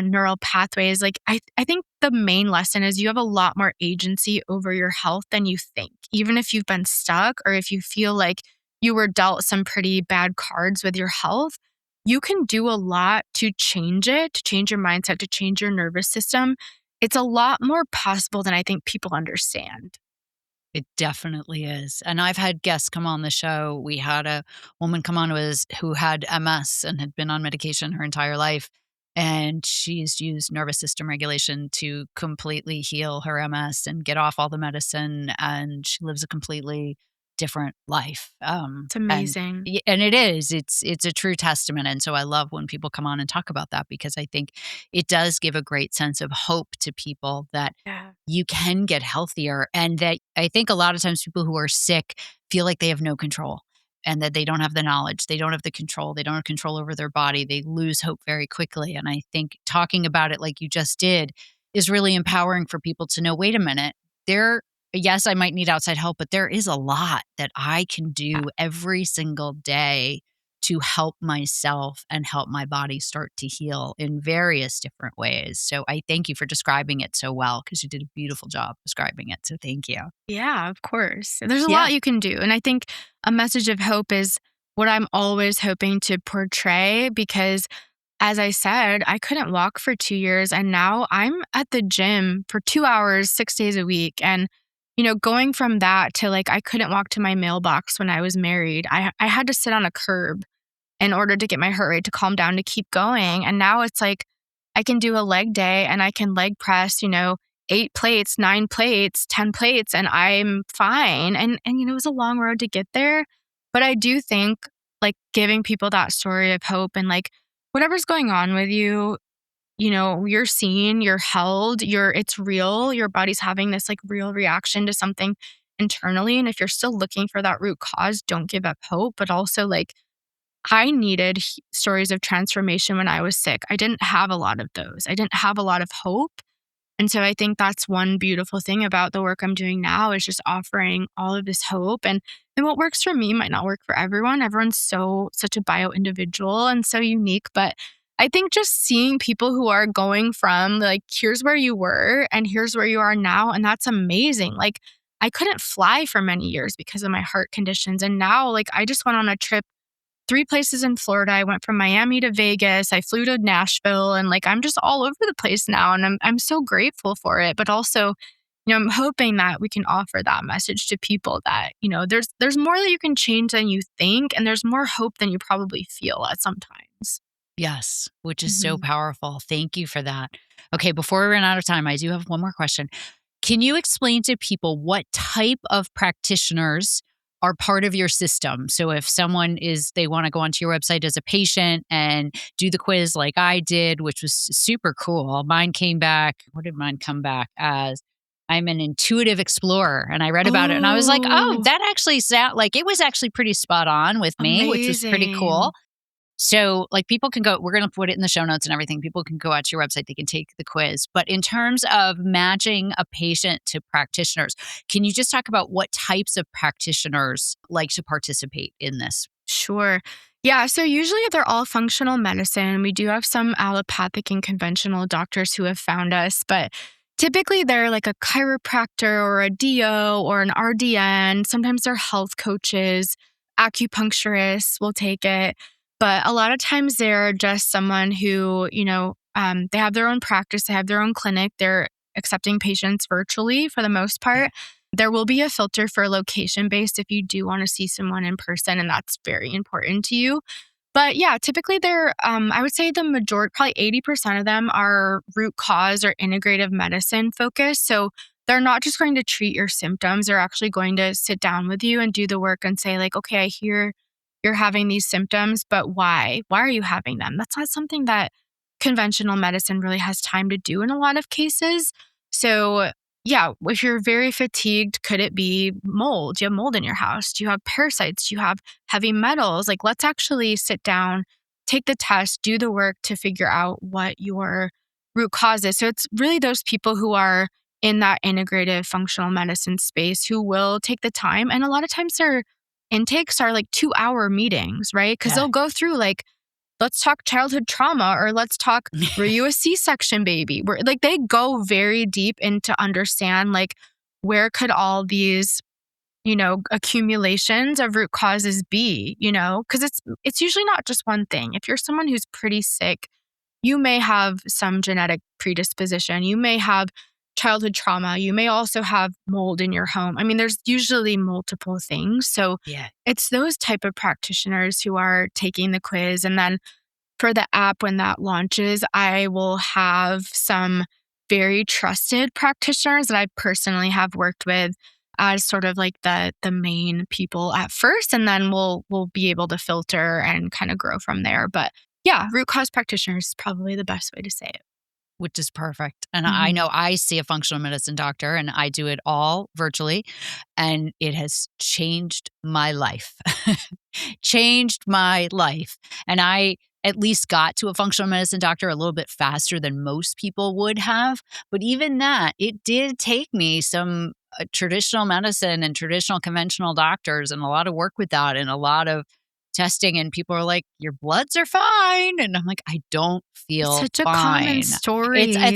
S2: neural pathways. Like, I think the main lesson is you have a lot more agency over your health than you think. Even if you've been stuck or if you feel like you were dealt some pretty bad cards with your health, you can do a lot to change it, to change your mindset, to change your nervous system. It's a lot more possible than I think people understand.
S1: It definitely is. And I've had guests come on the show. We had a woman come on who had MS and had been on medication her entire life. And she's used nervous system regulation to completely heal her MS and get off all the medicine. And she lives a completely different life.
S2: It's amazing.
S1: And it is. It's a true testament. And so I love when people come on and talk about that because I think it does give a great sense of hope to people that
S2: Yeah.
S1: you can get healthier. And that I think a lot of times people who are sick feel like they have no control and that they don't have the knowledge, they don't have the control, they don't have control over their body. They lose hope very quickly. And I think talking about it like you just did is really empowering for people to know, wait a minute, yes, I might need outside help, but there is a lot that I can do every single day to help myself and help my body start to heal in various different ways. So I thank you for describing it so well because you did a beautiful job describing it. So thank you.
S2: Yeah, of course. There's a
S1: Yeah.
S2: lot you can do. And I think a message of hope is what I'm always hoping to portray because, as I said, I couldn't walk for 2 years and now I'm at the gym for 2 hours, 6 days a week. And, going from that to like, I couldn't walk to my mailbox when I was married. I had to sit on a curb in order to get my heart rate to calm down to keep going. And now it's like I can do a leg day and I can leg press, 8 plates, 9 plates, 10 plates, and I'm fine. And it was a long road to get there. But I do think like giving people that story of hope and like whatever's going on with you, you're seen, you're held, it's real. Your body's having this like real reaction to something internally. And if you're still looking for that root cause, don't give up hope. But also like I needed stories of transformation when I was sick. I didn't have a lot of those. I didn't have a lot of hope. And so I think that's one beautiful thing about the work I'm doing now is just offering all of this hope. And what works for me might not work for everyone. Everyone's such a bio individual and so unique. But I think just seeing people who are going from like, here's where you were and here's where you are now. And that's amazing. Like I couldn't fly for many years because of my heart conditions. And now like I just went on a trip 3 places in Florida. I went from Miami to Vegas. I flew to Nashville and like I'm just all over the place now and I'm so grateful for it. But also, I'm hoping that we can offer that message to people that, there's more that you can change than you think and there's more hope than you probably feel at sometimes.
S1: Yes, which is so
S2: Mhm.
S1: powerful. Thank you for that. Okay, before we run out of time, I do have one more question. Can you explain to people what type of practitioners are part of your system? So if they want to go onto your website as a patient and do the quiz like I did, which was super cool. What did mine come back as? I'm an intuitive explorer. And I read about it and I was like, oh,
S2: Oh,
S1: that actually sound like it was actually pretty spot on with me, which was pretty cool.
S2: amazing.
S1: So, like, people can go, we're going to put it in the show notes and everything. People can go out to your website, they can take the quiz. But in terms of matching a patient to practitioners, can you just talk about what types of practitioners like to participate in this?
S2: Sure. Yeah. So usually they're all functional medicine. We do have some allopathic and conventional doctors who have found us, but typically they're like a chiropractor or a DO or an RDN. Sometimes they're health coaches, acupuncturists will take it. But a lot of times they're just someone who, they have their own practice, they have their own clinic, they're accepting patients virtually for the most
S1: Yeah.
S2: part. There will be a filter for location based if you do want to see someone in person, and that's very important to you. But yeah, typically they're, I would say the majority, probably 80% of them are root cause or integrative medicine focused. So they're not just going to treat your symptoms. They're actually going to sit down with you and do the work and say, like, okay, I hear you're having these symptoms, but why? Why are you having them? That's not something that conventional medicine really has time to do in a lot of cases. So yeah, if you're very fatigued, could it be mold? Do you have mold in your house? Do you have parasites? Do you have heavy metals? Like, let's actually sit down, take the test, do the work to figure out what your root cause is. So it's really those people who are in that integrative functional medicine space who will take the time. And a lot of times their intakes are like 2-hour meetings, right? Because
S1: Yeah.
S2: they'll go through like, let's talk childhood trauma or let's talk, were you a C-section baby? Where like they go very deep into understand like where could all these, accumulations of root causes be, because it's usually not just one thing. If you're someone who's pretty sick, you may have some genetic predisposition. You may have childhood trauma. You may also have mold in your home. I mean, there's usually multiple things. So
S1: Yeah.
S2: it's those type of practitioners who are taking the quiz. And then for the app, when that launches, I will have some very trusted practitioners that I personally have worked with as sort of like the main people at first, and then we'll be able to filter and kind of grow from there. But yeah, root cause practitioners is probably the best way to say it.
S1: Which is perfect. And I
S2: Mhm.
S1: know I see a functional medicine doctor and I do it all virtually, and it has changed my life. Changed my life. And I at least got to a functional medicine doctor a little bit faster than most people would have. But even that, it did take me some traditional medicine and traditional conventional doctors and a lot of work with that and a lot of testing. And people are like, your bloods are fine. And I'm like, I don't
S2: It's
S1: feel
S2: such a common
S1: fine. It's like,
S2: story.
S1: I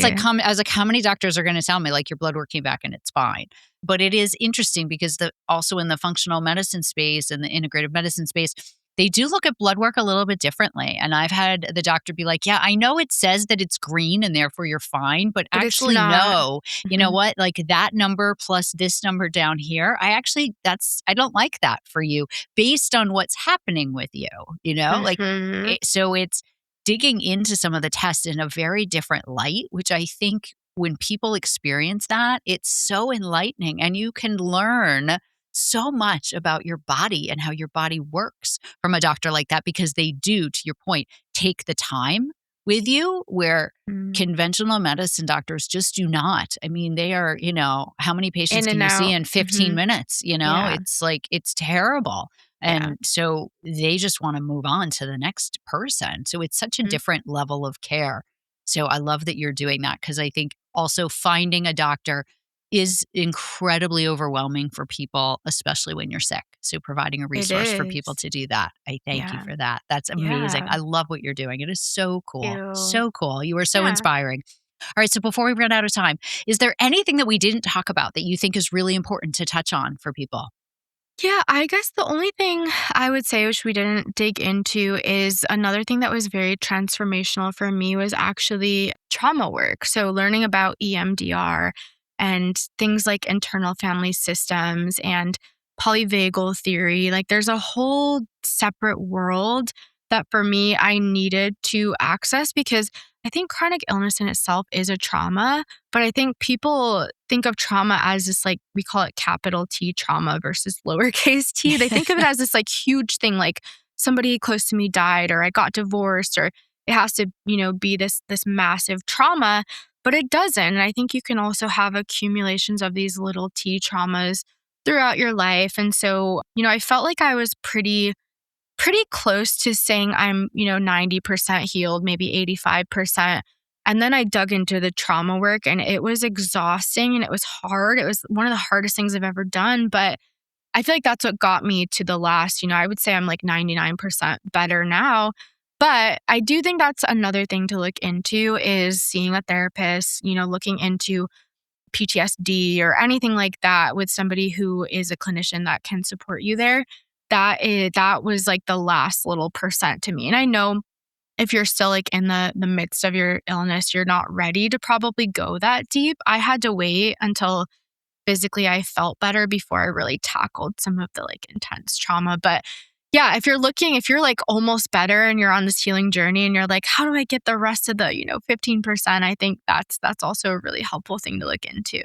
S1: was like, how many doctors are going to tell me like your blood work came back and it's fine? But it is interesting because also in the functional medicine space and the integrative medicine space, they do look at blood work a little bit differently. And I've had the doctor be like, yeah, I know it says that it's green and therefore you're fine, but
S2: But it's
S1: actually,
S2: not.
S1: no, you know
S2: Mhm.
S1: what? Like that number plus this number down here, I don't like that for you based on what's happening with you, like,
S2: Mhm.
S1: so it's digging into some of the tests in a very different light, which I think when people experience that, it's so enlightening and you can learn so much about your body and how your body works from a doctor like that because they do, to your point, take the time with you where
S2: Mm.
S1: conventional medicine doctors just do not. I mean, they are, how many patients
S2: In
S1: can
S2: and
S1: you see
S2: out.
S1: in 15
S2: Mhm.
S1: minutes?
S2: Yeah.
S1: It's like, it's terrible.
S2: Yeah.
S1: And so they just want to move on to the next person. So it's such a
S2: Mm.
S1: different level of care. So I love that you're doing that because I think also finding a doctor is incredibly overwhelming for people, especially when you're sick. So providing a
S2: It
S1: resource for people
S2: is.
S1: to do that, I thank you
S2: Yeah.
S1: for that. That's amazing.
S2: Yeah.
S1: I love what you're doing. It is so cool.
S2: You.
S1: So cool. You are so
S2: Yeah.
S1: inspiring. All right. So before we run out of time, is there anything that we didn't talk about that you think is really important to touch on for people?
S2: Yeah, I guess the only thing I would say, which we didn't dig into, is another thing that was very transformational for me was actually trauma work. So, learning about EMDR and things like internal family systems and polyvagal theory. Like, there's a whole separate world that for me I needed to access because I think chronic illness in itself is a trauma, but I think people think of trauma as this, like, we call it capital T trauma versus lowercase t. They think of it as this like huge thing, like somebody close to me died or I got divorced or it has to, be this massive trauma, but it doesn't. And I think you can also have accumulations of these little T traumas throughout your life. And so, I felt like I was pretty pretty close to saying I'm, 90% healed, maybe 85%. And then I dug into the trauma work and it was exhausting and it was hard. It was one of the hardest things I've ever done. But I feel like that's what got me to the last, I would say I'm like 99% better now. But I do think that's another thing to look into is seeing a therapist, looking into PTSD or anything like that with somebody who is a clinician that can support you there. That was like the last little percent to me. And I know if you're still like in the midst of your illness, you're not ready to probably go that deep. I had to wait until physically I felt better before I really tackled some of the like intense trauma. But yeah, if you're like almost better and you're on this healing journey and you're like, how do I get the rest of the, 15%? I think that's also a really helpful thing to look into.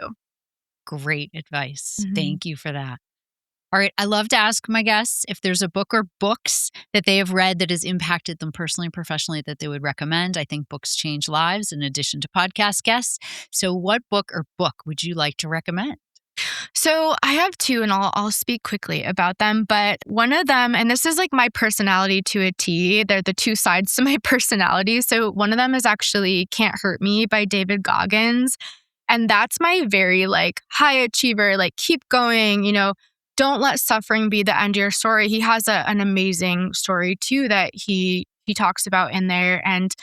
S1: Great advice.
S2: Mhm.
S1: Thank you for that. All right. I love to ask my guests if there's a book or books that they have read that has impacted them personally and professionally that they would recommend. I think books change lives in addition to podcast guests. So, what book or book would you like to recommend?
S2: So I have two, and I'll speak quickly about them. But one of them, and this is like my personality to a T. They're the two sides to my personality. So one of them is actually "Can't Hurt Me" by David Goggins, and that's my very like high achiever, like keep going. Don't let suffering be the end of your story. He has an amazing story too that he talks about in there, and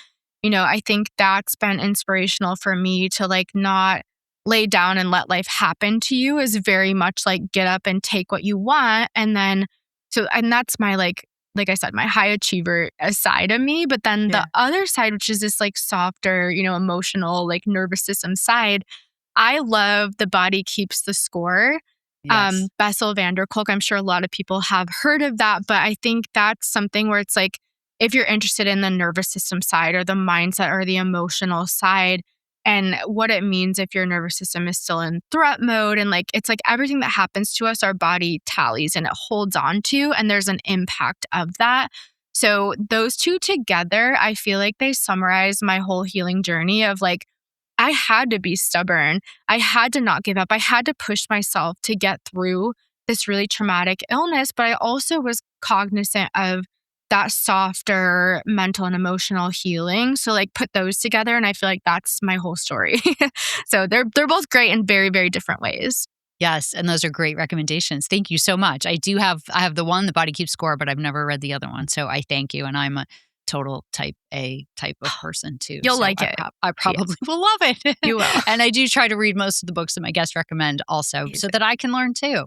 S2: I think that's been inspirational for me to like not lay down and let life happen to you is very much like get up and take what you want. And that's my like I said, my high achiever side of me. But then
S1: Yeah.
S2: the other side, which is this like softer, emotional, like nervous system side, I love The Body Keeps the Score.
S1: Yes.
S2: Bessel van der Kolk, I'm sure a lot of people have heard of that, but I think that's something where it's like, if you're interested in the nervous system side or the mindset or the emotional side, and what it means if your nervous system is still in threat mode. And like, it's like everything that happens to us, our body tallies and it holds on to, and there's an impact of that. So those two together, I feel like they summarize my whole healing journey of like, I had to be stubborn. I had to not give up. I had to push myself to get through this really traumatic illness. But I also was cognizant of that softer mental and emotional healing. So like put those together and I feel like that's my whole story. So they're both great in very, very different ways.
S1: Yes, and those are great recommendations. Thank you so much. I have the one, The Body Keeps Score, but I've never read the other one. So I thank you. And I'm a total type A type of person too.
S2: You'll
S1: So
S2: like it.
S1: I probably will love it.
S2: You will.
S1: And I do try to read most of the books that my guests recommend also so
S2: Amazing.
S1: that I can learn too.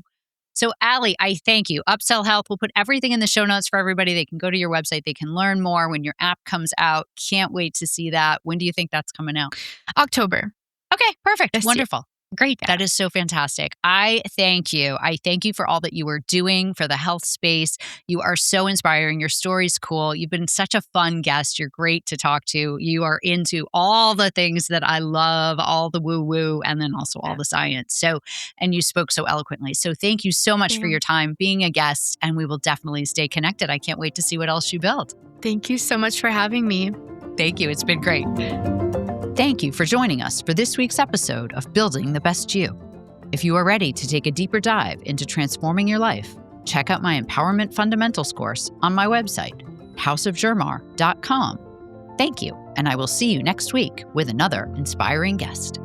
S1: So Allie, I thank you. Upsell Health, we'll put everything in the show notes for everybody. They can go to your website. They can learn more when your app comes out. Can't wait to see that. When do you think that's coming out?
S2: October.
S1: Okay, perfect.
S2: This year.
S1: Wonderful. Great.
S2: Yeah.
S1: That is so fantastic. I thank you. I thank you for all that you are doing for the health space. You are so inspiring. Your story's cool. You've been such a fun guest. You're great to talk to. You are into all the things that I love, all the woo woo, and then also all the science. So, and you spoke so eloquently. So, thank you so much for your time being a guest, and we will definitely stay connected. I can't wait to see what else you build.
S2: Thank you so much for having me.
S1: Thank you. It's been great. Thank you for joining us for this week's episode of Building the Best You. If you are ready to take a deeper dive into transforming your life, check out my Empowerment Fundamentals course on my website, houseofgermar.com. Thank you, and I will see you next week with another inspiring guest.